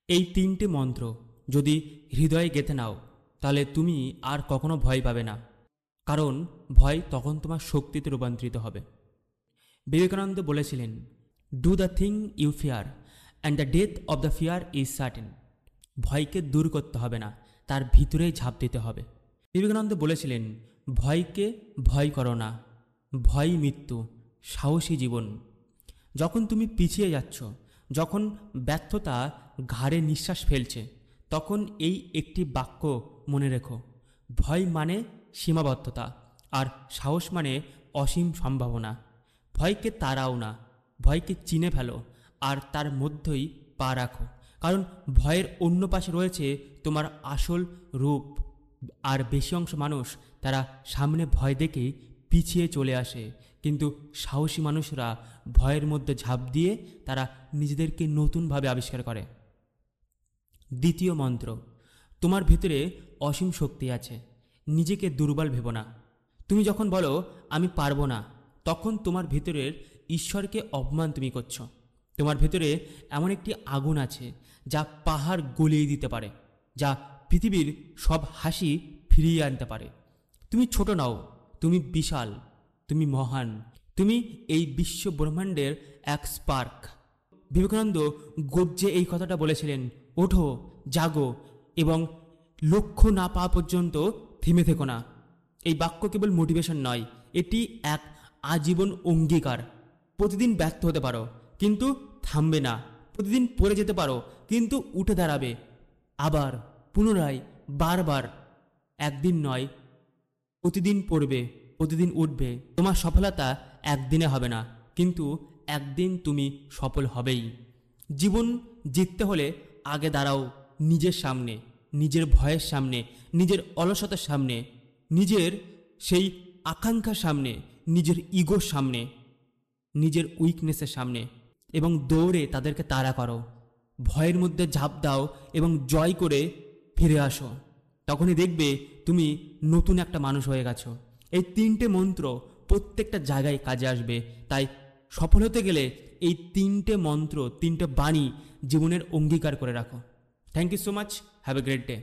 এই তিনটে মন্ত্র যদি হৃদয়ে গেঁথে নাও তাহলে তুমি আর কখনো ভয় পাবে না, কারণ ভয় তখন তোমার শক্তিতে রূপান্তরিত হবে। বিবেকানন্দ বলেছিলেন, do the thing you fear and the death of the fear is certain. ভয়কে দূর করতে হবে না, তার ভিতরেই ঝাঁপ দিতে হবে। বিবেকানন্দ বলেছিলেন, ভয়কে ভয় করো না, ভয় মৃত্যু, সাহসী জীবন। যখন তুমি পিছিয়ে যাচ্ছ, যখন ব্যর্থতা ঘাড়ে নিঃশ্বাস ফেলছে, তখন এই একটি বাক্য মনে রেখো, ভয় মানে সীমাবদ্ধতা, আর সাহস মানে অসীম সম্ভাবনা। ভয়কে তাড়াও না, ভয়কে চিনে ফেলো আর তার মধ্যেই পা রাখো, কারণ ভয়ের অন্য পাশে রয়েছে তোমার আসল রূপ। আর বেশি অংশ মানুষ তারা সামনে ভয় দেখেই পিছিয়ে চলে আসে, কিন্তু সাহসী মানুষরা ভয়ের মধ্যে ঝাঁপ দিয়ে তারা নিজেদেরকে নতুনভাবে আবিষ্কার করে। দ্বিতীয় মন্ত্র, তোমার ভিতরে অসীম শক্তি আছে, নিজেকে দুর্বল ভেবো না। তুমি যখন বলো আমি পারবো না, তখন তোমার ভিতরের ঈশ্বরকে অপমান তুমি করছো। তোমার ভিতরে এমন একটি আগুন আছে যা পাহাড় গলিয়ে দিতে পারে, যা পৃথিবীর সব হাসি ফিরিয়ে আনতে পারে। তুমি ছোট নাও, তুমি বিশাল, তুমি মহান, তুমি এই বিশ্ব ব্রহ্মাণ্ডের এক স্পার্ক। বিবেকানন্দ গর্জে এই কথাটা বলেছিলেন, ওঠো, জাগো এবং লক্ষ্য না পাওয়া পর্যন্ত থেমে থেকো না। এই বাক্য কেবল মোটিভেশন নয়, এটি এক আজীবন অঙ্গীকার। প্রতিদিন ব্যর্থ হতে পারো, কিন্তু থামবে না। প্রতিদিন পড়ে যেতে পারো, কিন্তু উঠে দাঁড়াবে। আবার পুনরায় বারবার, একদিন নয়, প্রতিদিন পড়বে, প্রতিদিন উঠবে। তোমার সফলতা একদিনে হবে না, কিন্তু একদিন তুমি সফল হবেই। জীবন জিততে হলে আগে দাঁড়াও নিজের সামনে, নিজের ভয়ের সামনে, নিজের অলসতার সামনে, নিজের সেই আকাঙ্ক্ষার সামনে, নিজের ইগোর সামনে, নিজের উইকনেসের সামনে, এবং দৌড়ে তাদেরকে তাড়া করো। ভয়ের মধ্যে ঝাঁপ দাও এবং জয় করে ফিরে আসো। তখনই দেখবে তুমি নতুন একটা মানুষ হয়ে গেছো। এই তিনটে মন্ত্র প্রত্যেকটা জায়গায় কাজে আসবে। তাই সফল হতে গেলে এই তিনটে মন্ত্র, তিনটে বাণী জীবনের অঙ্গীকার করে রাখো। Thank you so much. Have a great day.